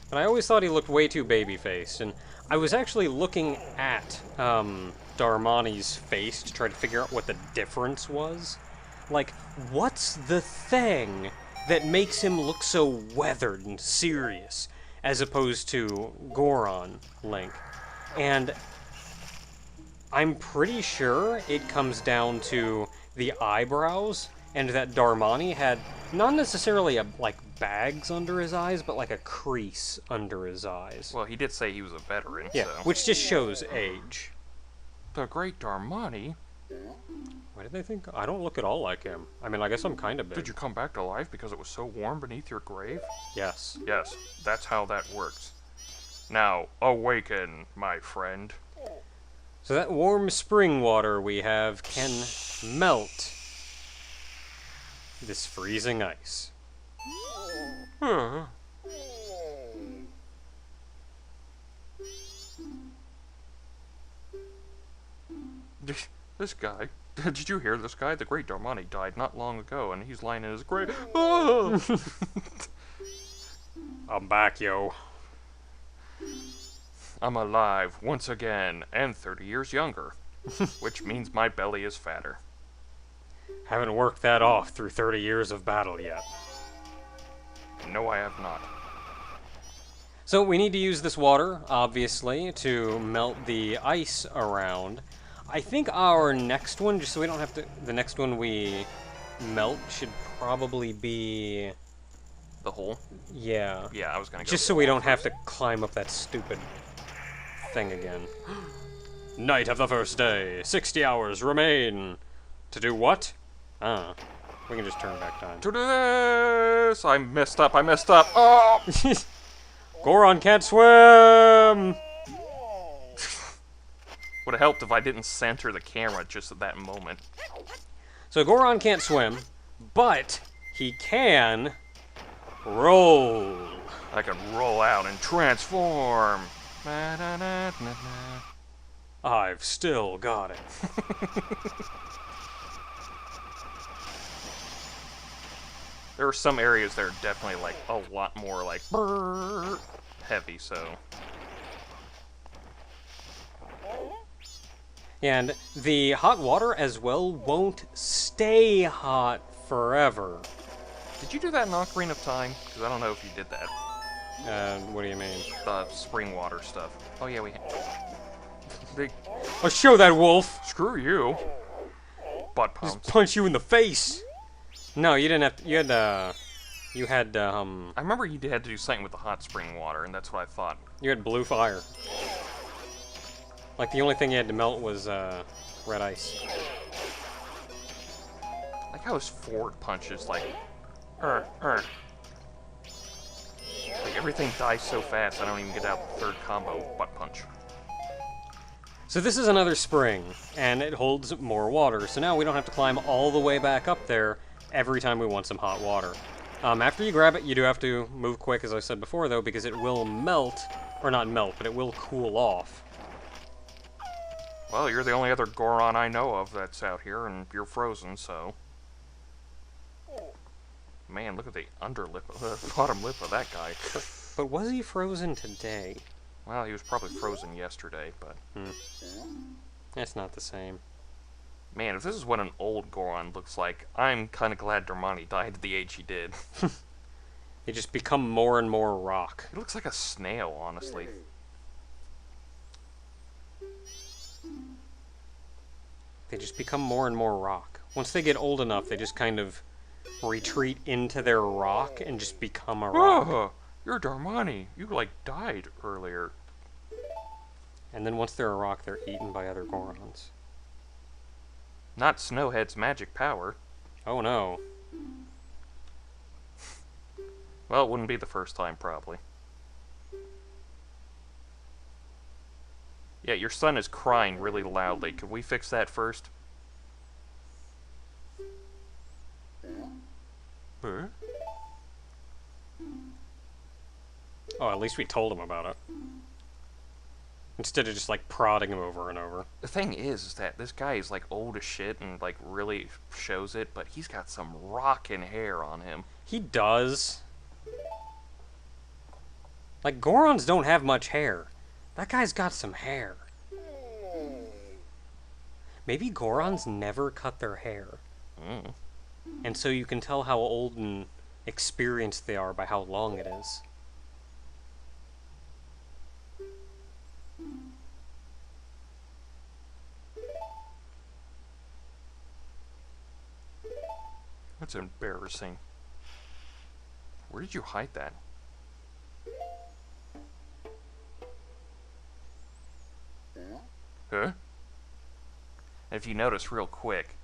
But I always thought he looked way too baby-faced, and I was actually looking at Darmani's face to try to figure out what the difference was. Like, what's the thing that makes him look so weathered and serious, as opposed to Goron, Link? And I'm pretty sure it comes down to the eyebrows, and that Darmani had not necessarily like bags under his eyes, but like a crease under his eyes. Well, he did say he was a veteran, Yeah, so... which just shows age. The great Darmani? Why did they think? I don't look at all like him. I mean, I guess I'm kind of big. Did you come back to life because it was so warm beneath your grave? Yes. Yes, that's how that works. Now, awaken, my friend. So that warm spring water we have can melt this freezing ice. This guy. Did you hear this guy? The great Darmani died not long ago, and he's lying in his grave. Oh! I'm back, yo. I'm alive once again, and 30 years younger, which means my belly is fatter. Haven't worked that off through 30 years of battle yet. No, I have not. So we need to use this water, obviously, to melt the ice around. I think our next one, just so we don't have to... The next one we melt should probably be... The hole? Yeah. Yeah, I was gonna go. Just so we don't have to climb up that stupid thing again. Night of the first day. 60 hours remain. To do what? We can just turn back time. To do this! I messed up, Oh! Goron can't swim! Would have helped if I didn't center the camera just at that moment. So Goron can't swim, but he can roll. I can roll out and transform. I've still got it. There are some areas that are definitely like a lot more like heavy, so. And the hot water as well won't stay hot forever. Did you do that in Ocarina of Time? Because I don't know if you did that. What do you mean? The spring water stuff. Oh yeah, we. I'll show that wolf. Screw you. Butt Just pumps. punch you in the face. No, you didn't have to, you had, I remember you had to do something with the hot spring water, and that's what I thought. you had blue fire. Like, the only thing you had to melt was, red ice. Like how his forward punches, like, Like everything dies so fast, I don't even get out the third combo, butt punch. So this is another spring, and it holds more water, so now we don't have to climb all the way back up there every time we want some hot water. After you grab it, you do have to move quick, as I said before, though, because it will melt, or not melt, but it will cool off. Well, you're the only other Goron I know of that's out here, and you're frozen, so... Man, look at the underlip, the bottom lip of that guy. But was he frozen today? Well, he was probably frozen yesterday, but... That's not the same. Man, if this is what an old Goron looks like, I'm kind of glad Darmani died at the age he did. They just become more and more rock. He looks like a snail, honestly. They just become more and more rock. Once they get old enough, they just kind of retreat into their rock and just become a rock. Oh, you're Darmani. You, like, died earlier. And then once they're a rock, they're eaten by other Gorons. Not Snowhead's magic power. Oh no. Well, it wouldn't be the first time, probably. Yeah, your son is crying really loudly. Could we fix that first? Huh? Oh, at least we told him about it. Instead of just, like, prodding him over and over. The thing is that this guy is, like, old as shit and, like, really shows it, but he's got some rockin' hair on him. He does. Like, Gorons don't have much hair. That guy's got some hair. Maybe Gorons never cut their hair. Mm. And so you can tell how old and experienced they are by how long it is. That's embarrassing. Where did you hide that? Huh? And if you notice real quick,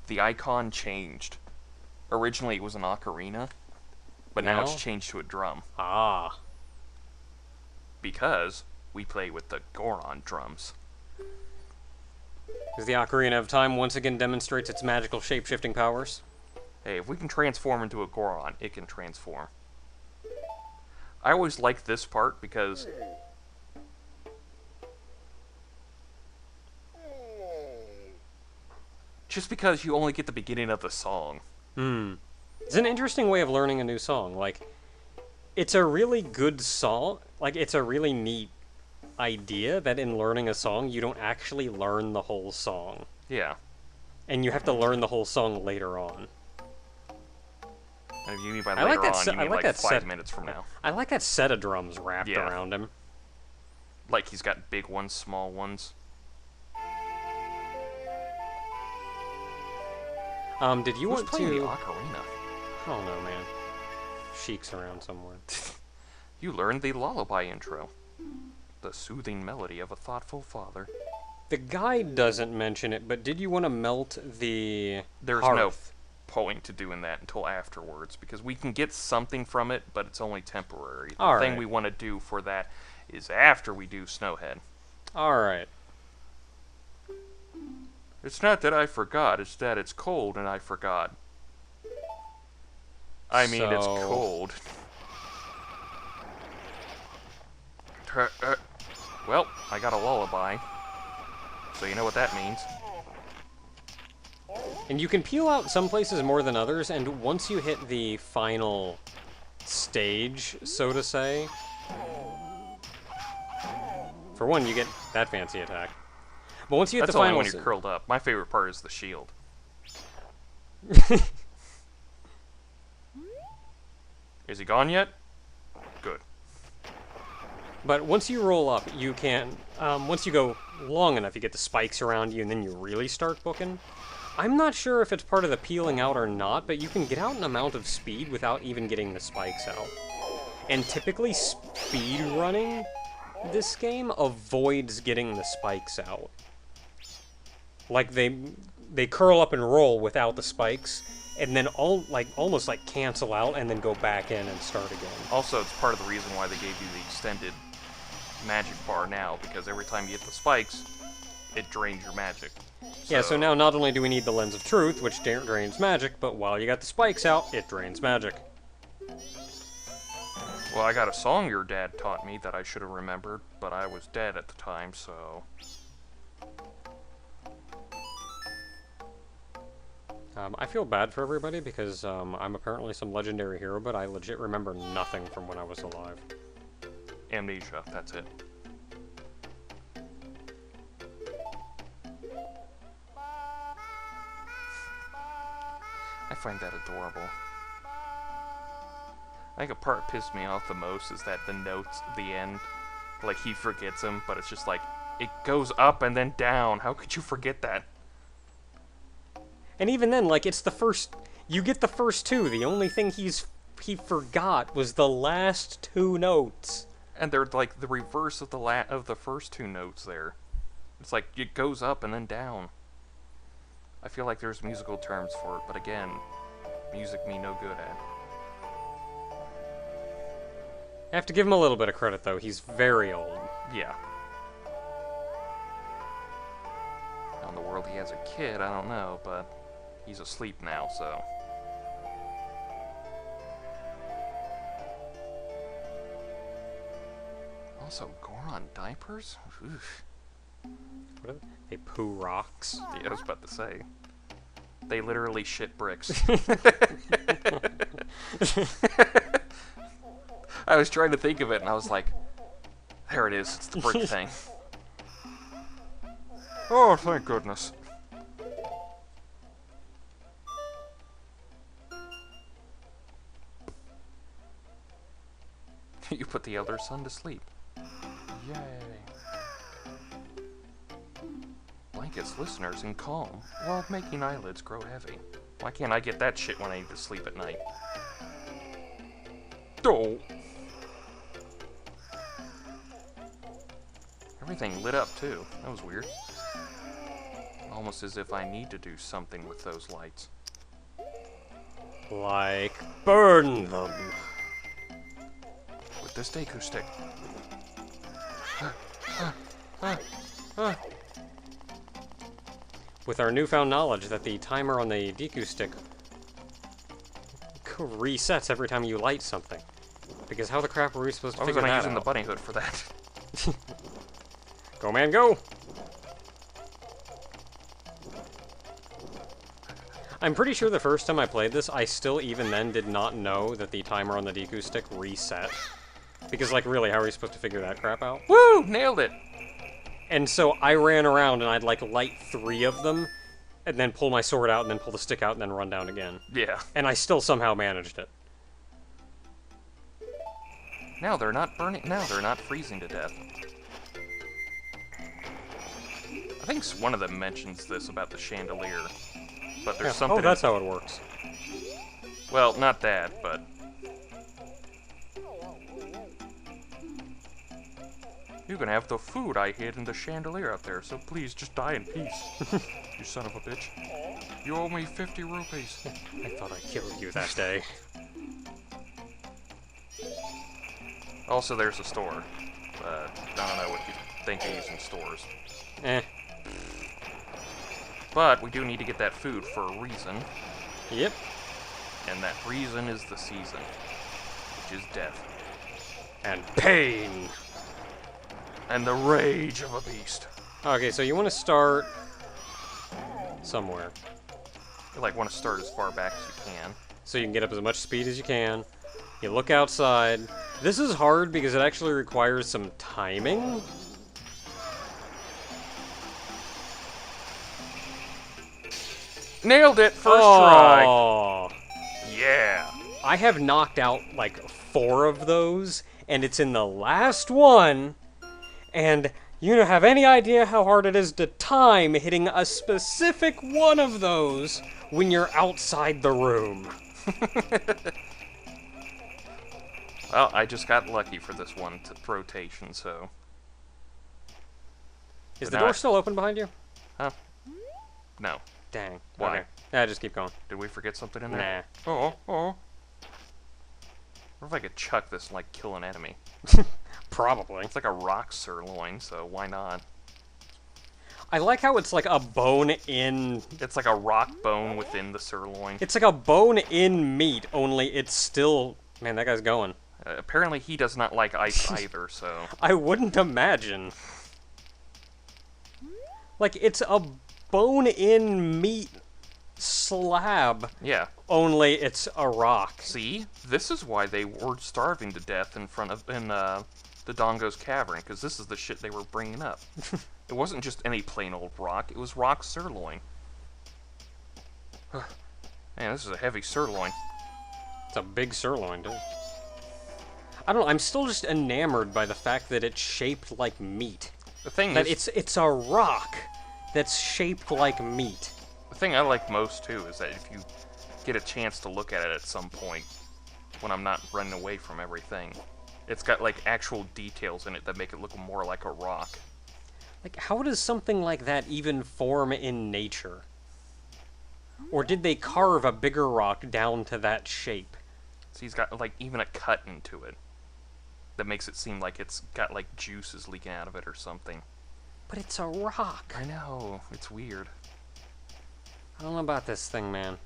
the icon changed. Originally it was an ocarina, but now it's changed to a drum. Ah. Because we play with the Goron drums. Because the Ocarina of Time once again demonstrates its magical shape-shifting powers. Hey, if we can transform into a Goron, it can transform. I always like this part because just because you only get the beginning of the song. It's an interesting way of learning a new song. Like, it's a really good song. Like, it's a really neat idea that in learning a song, you don't actually learn the whole song. Yeah. And you have to learn the whole song later on. And if you mean by later on, you mean like 5 minutes from now. I like that set of drums wrapped around him. Like he's got big ones, small ones. Did you want to... playing the ocarina? I don't know, man. Sheik's around somewhere. You learned the lullaby intro. The soothing melody of a thoughtful father. The guide doesn't mention it, but did you want to melt the There's hearth? no point to doing that until afterwards, because we can get something from it, but it's only temporary. The thing we want to do for that is after we do Snowhead. Alright. It's not that I forgot, it's that it's cold and I forgot. I mean, it's cold. Well, I got a lullaby, so you know what that means. And you can peel out some places more than others, and once you hit the final stage, so to say, for one, you get that fancy attack. But once you hit That's the final... only when you're curled up. My favorite part is the shield. Is he gone yet? Good. But once you roll up, you can... once you go long enough, you get the spikes around you, and then you really start booking. I'm not sure if it's part of the peeling out or not, but you can get out an amount of speed without even getting the spikes out. And typically, speed running this game avoids getting the spikes out. Like, they curl up and roll without the spikes, and then almost like cancel out and then go back in and start again. Also, it's part of the reason why they gave you the extended magic bar now, because every time you hit the spikes, it drains your magic. Yeah, so now not only do we need the Lens of Truth, which drains magic, but while you got the spikes out, it drains magic. Well, I got a song your dad taught me that I should have remembered, but I was dead at the time, so... I feel bad for everybody because I'm apparently some legendary hero, but I legit remember nothing from when I was alive. Amnesia, that's it. I find that adorable. I think a part that pissed me off the most is that the notes at the end, like he forgets them, but it's just like, it goes up and then down. How could you forget that? And even then, like, it's the first... You get the first two. The only thing he forgot was the last two notes. And they're like the reverse of the first two notes there. It's like, it goes up and then down. I feel like there's musical terms for it, but again, music me no good at. I have to give him a little bit of credit, though. He's very old. Yeah. How in the world he has a kid, I don't know, but he's asleep now, so... Also, Goron diapers? Oof. What are they? They poo rocks. Yeah, I was about to say. They literally shit bricks. I was trying to think of it, and I was like, there it is. It's the brick thing. Oh, thank goodness. You put the elder son to sleep. Yay. Blankets listeners in calm while making eyelids grow heavy. Why can't I get that shit when I need to sleep at night? Oh. Everything lit up too. That was weird. Almost as if I need to do something with those lights. Like, burn them. With this Deku stick. With our newfound knowledge that the timer on the Deku stick resets every time you light something. Because how the crap were we supposed to figure that out? I was using the bunny hood for that. Go, man, go! I'm pretty sure the first time I played this, I still even then did not know that the timer on the Deku stick reset. Because, like, really, how are you supposed to figure that crap out? Woo! Nailed it! And so I ran around and I'd, like, light 3 of them, and then pull my sword out, and then pull the stick out, and then run down again. Yeah. And I still somehow managed it. Now they're not burning. Now they're not freezing to death. I think one of them mentions this about the chandelier. But there's something... Oh, that's how it works. Well, not that, but... You can have the food I hid in the chandelier up there, so please just die in peace. You son of a bitch. You owe me 50 rupees. I thought I killed you that day. Also, there's a store. I don't know what you think they use in stores. Eh. But we do need to get that food for a reason. Yep. And that reason is the season, which is death. And pain! And the rage of a beast. Okay, so you want to start... somewhere. You want to start as far back as you can. So you can get up as much speed as you can. You look outside. This is hard because it actually requires some timing. Nailed it! First try! Yeah! I have knocked out, like, 4 of those, and it's in the last one, and you don't have any idea how hard it is to time hitting a specific one of those when you're outside the room. Well, I just got lucky for this one rotation, so... Is the door still open behind you? Huh? No. Dang. Why? Okay. Yeah, just keep going. Did we forget something in there? Nah. Oh. What if I could chuck this and, like, kill an enemy? Probably. It's like a rock sirloin, so why not? I like how it's like a bone in... It's like a rock bone within the sirloin. It's like a bone in meat, only it's still... Man, that guy's going. Apparently he does not like ice either, so... I wouldn't imagine. Like, it's a bone-in meat slab. Yeah. Only it's a rock. See? This is why they were starving to death in the Dongo's cavern, because this is the shit they were bringing up. It wasn't just any plain old rock, it was rock sirloin. Man, this is a heavy sirloin. It's a big sirloin, dude. I don't know, I'm still just enamored by the fact that it's shaped like meat. The thing that is... it's a rock that's shaped like meat. The thing I like most, too, is that if you get a chance to look at it at some point, when I'm not running away from everything, it's got, like, actual details in it that make it look more like a rock. Like, how does something like that even form in nature? Or did they carve a bigger rock down to that shape? So he's got, like, even a cut into it that makes it seem like it's got, like, juices leaking out of it or something. But it's a rock. I know. It's weird. I don't know about this thing, man.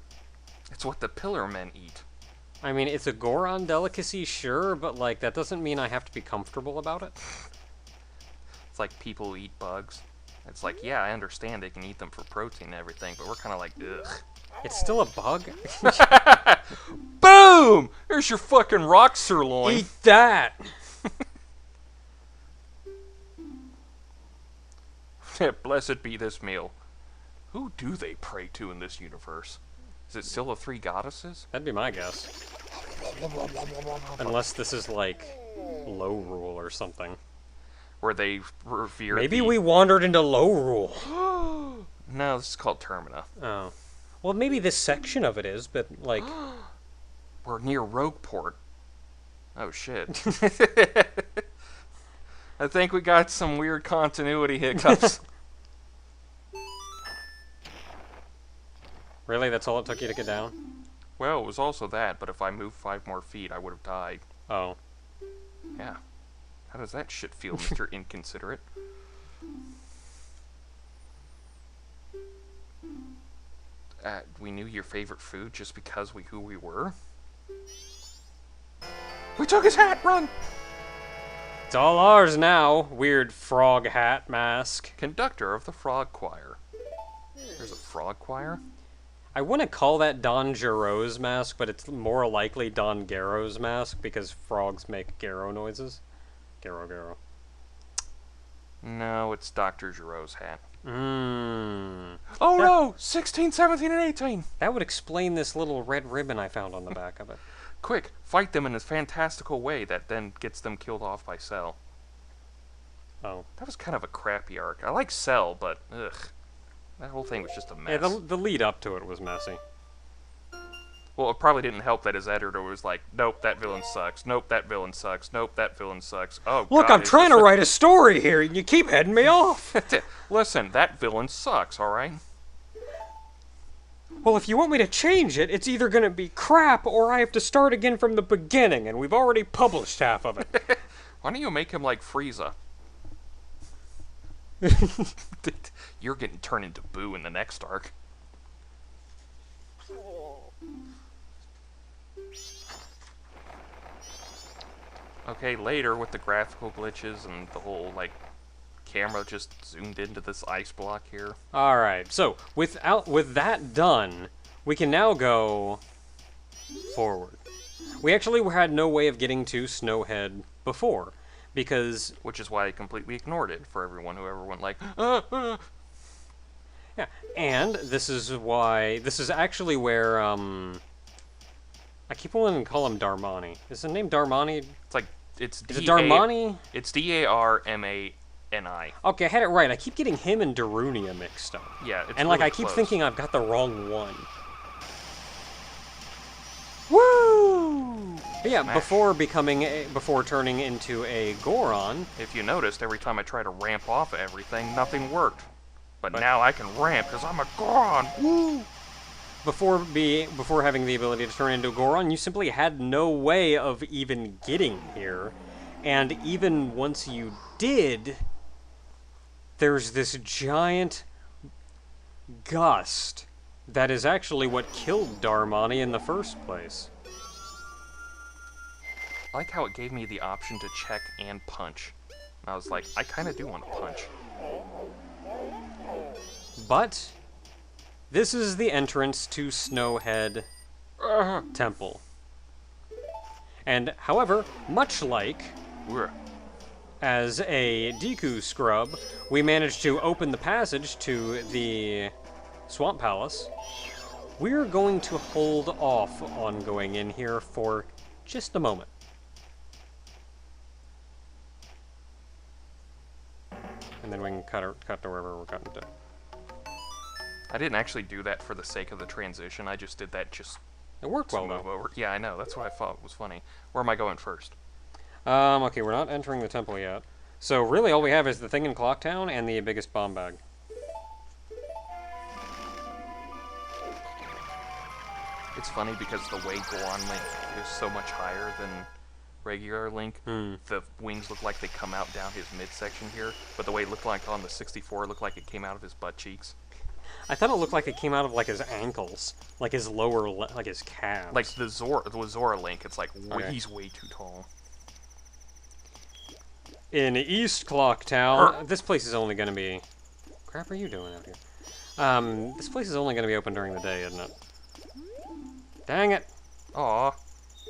It's what the pillar men eat. I mean, it's a Goron delicacy, sure, but, like, that doesn't mean I have to be comfortable about it. It's like people who eat bugs. It's like, yeah, I understand they can eat them for protein and everything, but we're kind of like, ugh. It's still a bug? Boom! There's your fucking rock sirloin. Eat that! Blessed be this meal. Who do they pray to in this universe? Is it still the three goddesses? That'd be my guess. Unless this is like low rule or something. Where they revere Maybe we wandered into low rule. No, this is called Termina. Oh. Well, maybe this section of it is, but like... We're near Rogueport. Oh, shit. I think we got some weird continuity hiccups. Really? That's all it took you to get down? Well, it was also that, but if I moved 5 more feet, I would have died. Oh. Yeah. How does that shit feel, Mr. Inconsiderate? We knew your favorite food just because who we were? We took his hat! Run! It's all ours now, weird frog hat mask. Conductor of the Frog Choir. There's a frog choir? I want to call that Don Giro's mask, but it's more likely Don Garro's mask because frogs make Garro noises. Garro. No, it's Dr. Giro's hat. Mmm. Oh no! 16, 17, and 18! That would explain this little red ribbon I found on the back of it. Quick, fight them in a fantastical way that then gets them killed off by Cell. Oh. That was kind of a crappy arc. I like Cell, but ugh. That whole thing was just a mess. Yeah, the lead up to it was messy. Well, it probably didn't help that his editor was like, nope, that villain sucks. Nope, that villain sucks. Nope, that villain sucks. Oh, look, God, I'm trying to write a story here, and you keep heading me off. Listen, that villain sucks, alright? Well, if you want me to change it, it's either going to be crap, or I have to start again from the beginning, and we've already published half of it. Why don't you make him like Frieza? You're getting turned into Boo in the next arc. Okay, later with the graphical glitches and the whole, like, camera just zoomed into this ice block here. Alright, so with that done, we can now go forward. We actually had no way of getting to Snowhead before, because... Which is why I completely ignored it for everyone who ever went like, Yeah, and this is why... This is actually where, I keep wanting to call him Darmani. Is the name Darmani? It's like, it's Is it Darmani? It's D-A-R-M-A-N-I. Okay, I had it right. I keep getting him and Darunia mixed up. Yeah, it's and like really I keep close. thinking I've got the wrong one. Woo! But yeah, Smash. before turning into a Goron. If you noticed, every time I try to ramp off of everything, nothing worked. But now I can ramp because I'm a Goron. Woo! Before having the ability to turn into a Goron, you simply had no way of even getting here. And even once you did, there's this giant gust that is actually what killed Darmani in the first place. I like how it gave me the option to check and punch. And I was like, I kind of do want to punch. But this is the entrance to Snowhead Temple. And, however, much like as a Deku scrub, we managed to open the passage to the Swamp Palace. We're going to hold off on going in here for just a moment. And then we can cut to wherever we're cutting to. I didn't actually do that for the sake of the transition. I just did that just It worked to well, move though. over. Yeah, I know. That's what I thought was funny. Where am I going first? Okay, we're not entering the temple yet. So really all we have is the thing in Clocktown and the biggest bomb bag. It's funny because the way Goron Link is so much higher than regular Link, the wings look like they come out down his midsection here, but the way it looked like on the 64 looked like it came out of his butt cheeks. I thought it looked like it came out of like his ankles, like his lower, like his calves. Like the Zora Link, it's like Okay. he's way too tall. In East Clocktown, this place is only going to be crap are you doing out here? This place is only going to be open during the day, isn't it? Dang it! Aw.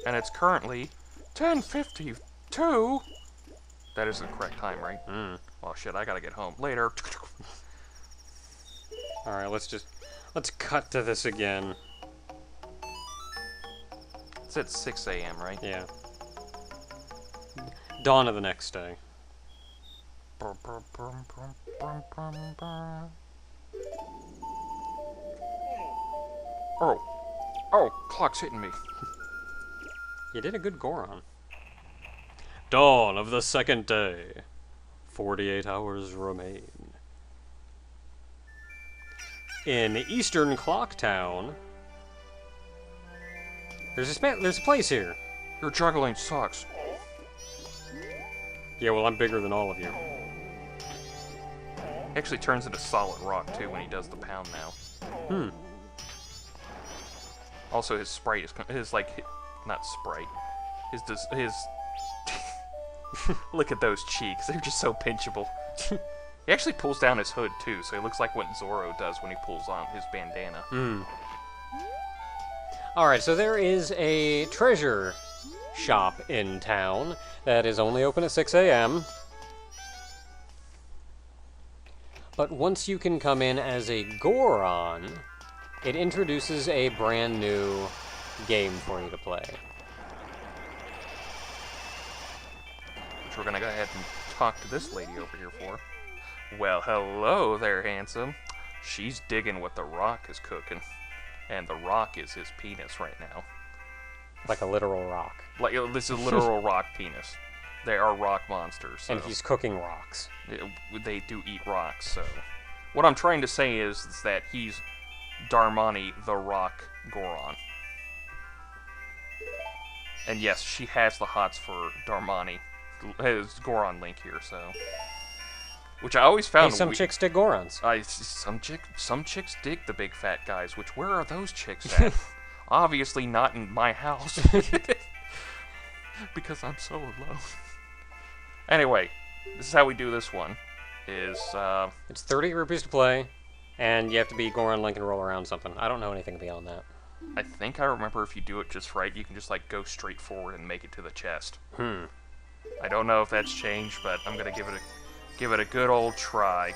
And it's currently 10:52. That is the correct time, right? Well, shit, I gotta get home. Later. Alright, let's cut to this again. It's at 6 a.m., right? Yeah. Dawn of the next day. Oh, clock's hitting me. You did a good Goron. Dawn of the second day. 48 hours remain. In Eastern Clocktown, there's a place here. Your juggling sucks. Yeah, well, I'm bigger than all of you. He actually turns into solid rock, too, when he does the pound now. Also, his sprite is, not sprite. His look at those cheeks. They're just so pinchable. He actually pulls down his hood, too, so he looks like what Zoro does when he pulls on his bandana. Alright, so there is a treasure shop in town that is only open at 6 a.m. But once you can come in as a Goron, it introduces a brand new game for you to play. Which we're gonna go ahead and talk to this lady over here for. Well, hello there, handsome. She's digging what the Rock is cooking. And the Rock is his penis right now. Like a literal rock. Like, this is a literal rock penis. They are rock monsters. So And he's cooking rocks. they do eat rocks, so... What I'm trying to say is that he's Darmani the Rock Goron. And yes, she has the hots for Darmani. His Goron Link here, so... Which I always found... Hey, some chicks dig Gorons. Some chicks dig the big fat guys, which where are those chicks at? Obviously not in my house. Because I'm so alone. Anyway, this is how we do this one. It's 30 rupees to play, and you have to be Goron Link and roll around something. I don't know anything beyond that. I think I remember if you do it just right, you can just like go straight forward and make it to the chest. I don't know if that's changed, but I'm gonna give it a good old try.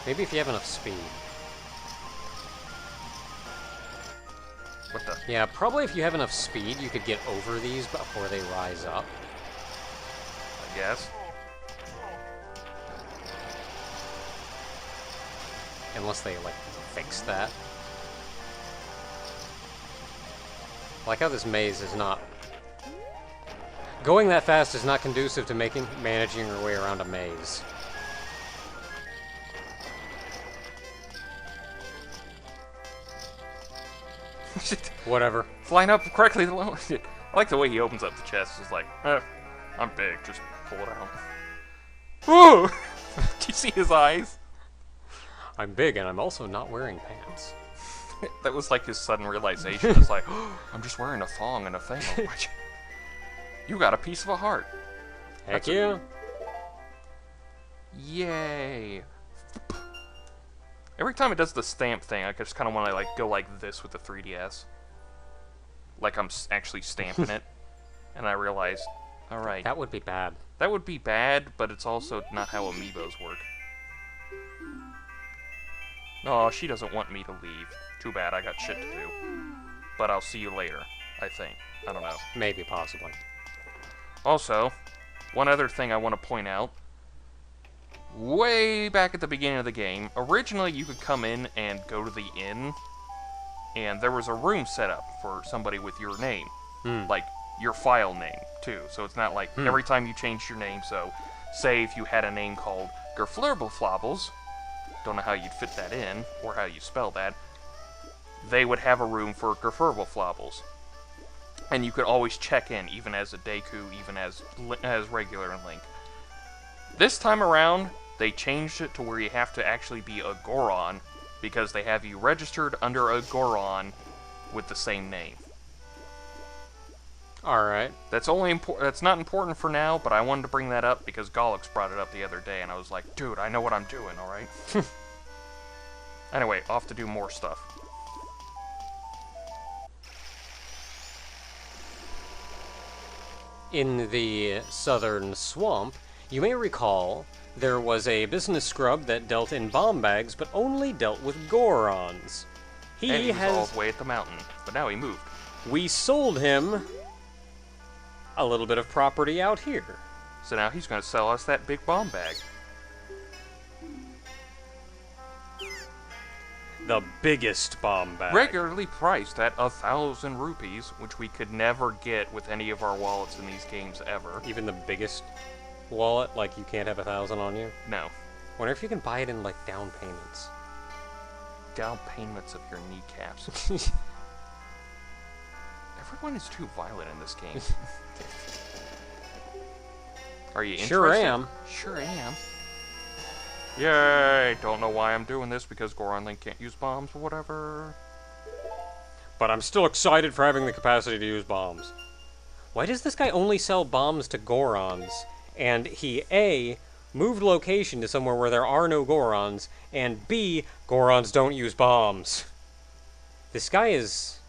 Maybe if you have enough speed. What the? Yeah, probably if you have enough speed, you could get over these before they rise up. I guess. Unless they, like, fix that. I like how this maze is not... Going that fast is not conducive to managing your way around a maze. Whatever. Flying up correctly. I like the way he opens up the chest. It's like, I'm big. Just pull it out. Whoa! Do you see his eyes? I'm big, and I'm also not wearing pants. That was like his sudden realization. It's like, oh, I'm just wearing a thong and a thing. You got a piece of a heart. Heck yeah. Yay. Every time it does the stamp thing, I just kind of want to like go like this with the 3DS. Like I'm actually stamping it. And I realized, alright. That would be bad. That would be bad, but it's also not how amiibos work. Oh, she doesn't want me to leave. Too bad, I got shit to do. But I'll see you later, I think. I don't know. Maybe, possibly. Also, one other thing I want to point out. Way back at the beginning of the game, originally you could come in and go to the inn, and there was a room set up for somebody with your name. Like, your file name, too. So it's not like every time you change your name, so say if you had a name called Gerflurbleflobbles, don't know how you'd fit that in, or how you spell that, they would have a room for Gerflurbleflobbles. And you could always check in, even as a Deku, even as regular Link. This time around, they changed it to where you have to actually be a Goron because they have you registered under a Goron with the same name. Alright. That's not important for now, but I wanted to bring that up because Gollux brought it up the other day, and I was like, dude, I know what I'm doing, alright? Anyway, off to do more stuff. In the southern swamp, you may recall there was a business scrub that dealt in bomb bags, but only dealt with Gorons. And he was all the way at the mountain, but now he moved. We sold him a little bit of property out here. So now he's going to sell us that big bomb bag. The biggest bomb bag. Regularly priced at 1,000 rupees, which we could never get with any of our wallets in these games ever. Even the biggest wallet? Like, you can't have 1,000 on you? No. Wonder if you can buy it in, like, down payments. Down payments of your kneecaps. Everyone is too violent in this game. Are you interested? Sure am. Sure am. Yay! Don't know why I'm doing this because Goron Link can't use bombs or whatever. But I'm still excited for having the capacity to use bombs. Why does this guy only sell bombs to Gorons? And he, A, moved location to somewhere where there are no Gorons, and B, Gorons don't use bombs. This guy is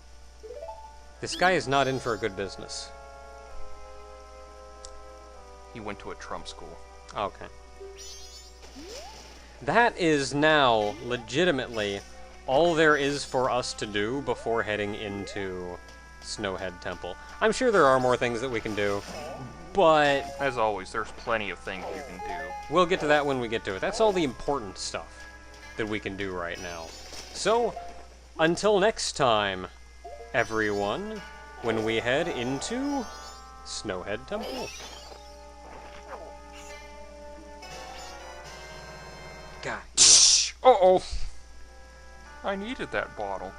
not in for a good business. He went to a Trump school. Okay. That is now legitimately all there is for us to do before heading into Snowhead Temple. I'm sure there are more things that we can do, but As always, there's plenty of things you can do. we'll get to that when we get to it. That's all the important stuff that we can do right now. So, until next time, everyone, when we head into Snowhead Temple. God. Uh-oh! I needed that bottle.